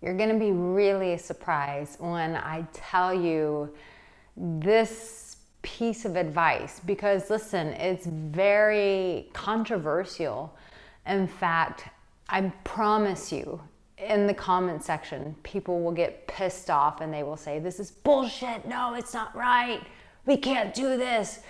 You're going to be really surprised when I tell you this piece of advice, because listen, it's very controversial. In fact, I promise you, in the comment section, people will get pissed off and they will say, this is bullshit. No, it's not right. We can't do this.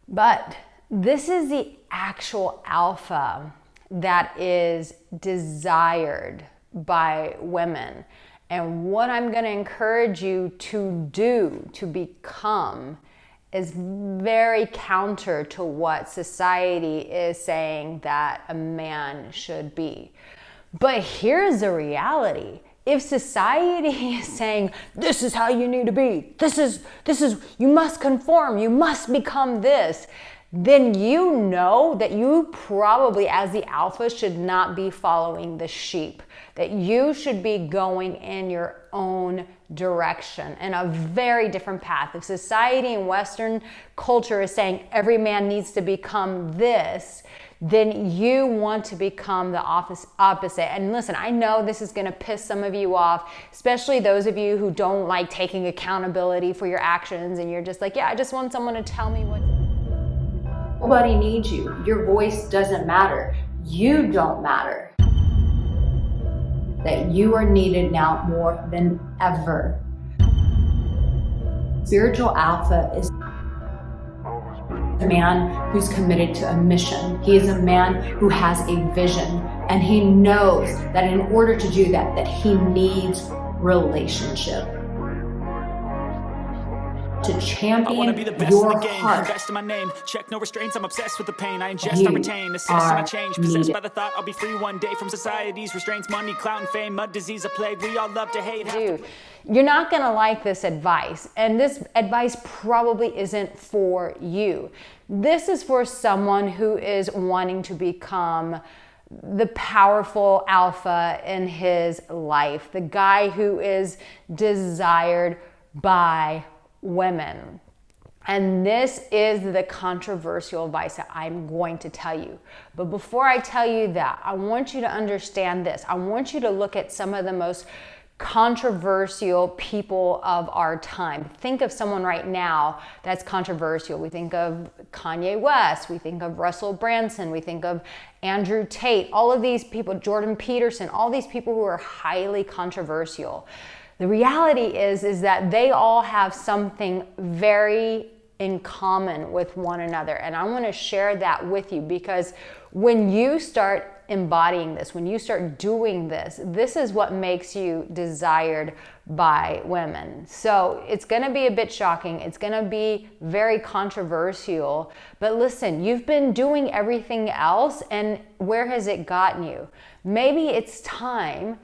But this is the actual alpha that is desired by women. And what I'm going to encourage you to do, to become, is very counter to what society is saying that a man should be. But here's the reality. If society is saying, this is how you need to be, this is, you must conform, you must become this, then you know that you probably, as the alpha, should not be following the sheep, that you should be going in your own direction, in a very different path. If society and Western culture is saying every man needs to become this, then you want to become the opposite. And listen, I know this is going to piss some of you off, especially those of you who don't like taking accountability for your actions, and you're just like, yeah, I just want someone to tell me what. Nobody needs you. Your voice doesn't matter. You don't matter. That you are needed now more than ever. Spiritual alpha is a man who's committed to a mission. He is a man who has a vision, and he knows that in order to do that, that he needs relationship. To champion I want to be the best your in the game, heart. Best in my name. Check no restraints. I'm obsessed with the pain. I ingest, I retain, assess, and I change. Possessed by the thought I'll be free one day from society's restraints, money, clout, and fame, mud, disease, a plague. We all love to hate. Dude, you're not gonna like this advice, and this advice probably isn't for you. This is for someone who is wanting to become the powerful alpha in his life, the guy who is desired by women. And this is the controversial advice that I'm going to tell you. But before I tell you that, I want you to understand this. I want you to look at some of the most controversial people of our time. Think of someone right now that's controversial. We think of Kanye West, we think of Russell Brunson, we think of Andrew Tate, all of these people, Jordan Peterson, all these people who are highly controversial. The reality is that they all have something very in common with one another. And I want to share that with you, because when you start embodying this, when you start doing this, this is what makes you desired by women. So it's going to be a bit shocking. It's going to be very controversial. But listen, you've been doing everything else, and where has it gotten you? Maybe it's time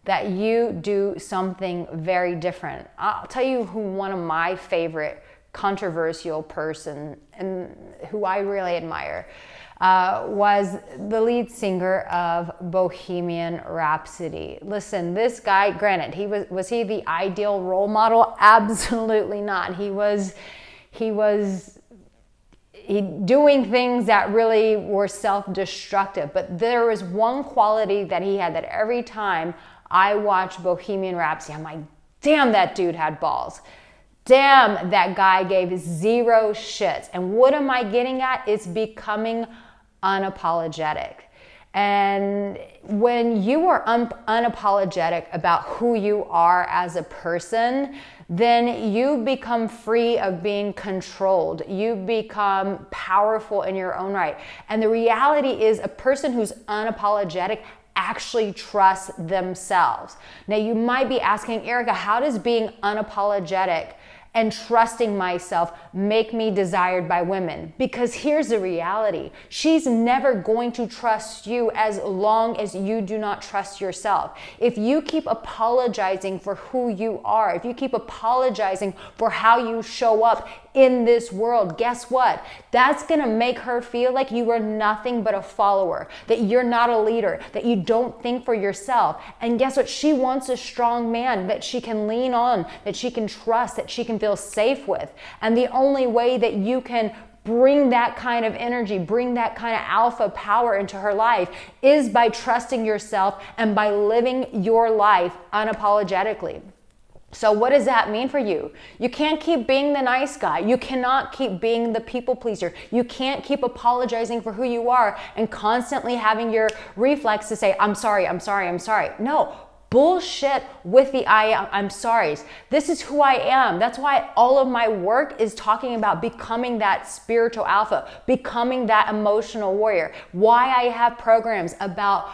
that you do something very different. I'll tell you who one of my favorite controversial person and who I really admire was the lead singer of Bohemian Rhapsody. Listen, this guy, granted, was he the ideal role model? Absolutely not. He was doing things that really were self-destructive. But there was one quality that he had that every time I watched Bohemian Rhapsody, I'm like, damn, that dude had balls. Damn, that guy gave zero shits. And what am I getting at? It's becoming unapologetic. And when you are unapologetic about who you are as a person, then you become free of being controlled. You become powerful in your own right. And the reality is, a person who's unapologetic actually trusts themselves. Now, you might be asking, Erica, how does being unapologetic and trusting myself make me desired by women? Because here's the reality. She's never going to trust you as long as you do not trust yourself. If you keep apologizing for who you are, if you keep apologizing for how you show up in this world, guess what? That's gonna make her feel like you are nothing but a follower, that you're not a leader, that you don't think for yourself. And guess what? She wants a strong man that she can lean on, that she can trust, that she can feel safe with. And the only way that you can bring that kind of energy, bring that kind of alpha power into her life is by trusting yourself and by living your life unapologetically. So what does that mean for you? You can't keep being the nice guy. You cannot keep being the people pleaser. You can't keep apologizing for who you are and constantly having your reflex to say, I'm sorry, I'm sorry, I'm sorry. No, bullshit with the I'm sorry's. This is who I am. That's why all of my work is talking about becoming that spiritual alpha, becoming that emotional warrior. Why I have programs about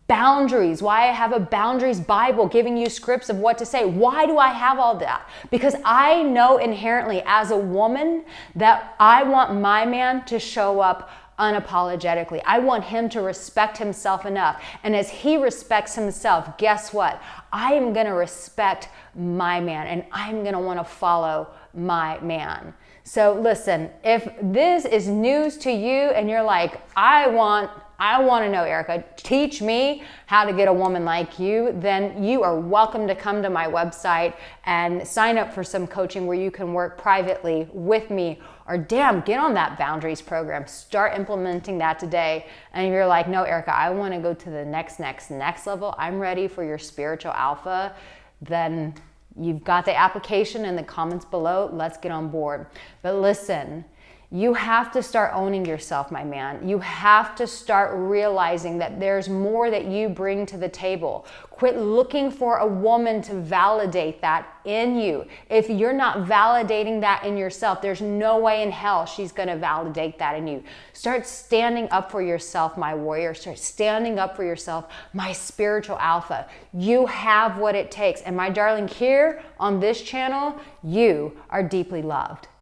boundaries, why I have a boundaries Bible giving you scripts of what to say. Why do I have all that? Because I know inherently as a woman that I want my man to show up unapologetically. I want him to respect himself enough. And as he respects himself, guess what? I am going to respect my man and I'm going to want to follow my man. So listen, if this is news to you and you're like, I want to know, Arica, teach me how to get a woman like you, then you are welcome to come to my website and sign up for some coaching where you can work privately with me, or get on that boundaries program. Start implementing that today. And if you're like, no, Arica, I want to go to the next level. I'm ready for your spiritual alpha. Then you've got the application in the comments below. Let's get on board. But listen, you have to start owning yourself, my man. You have to start realizing that there's more that you bring to the table. Quit looking for a woman to validate that in you. If you're not validating that in yourself, there's no way in hell she's going to validate that in you. Start standing up for yourself, my warrior. Start standing up for yourself, my spiritual alpha. You have what it takes. And my darling, here on this channel, you are deeply loved.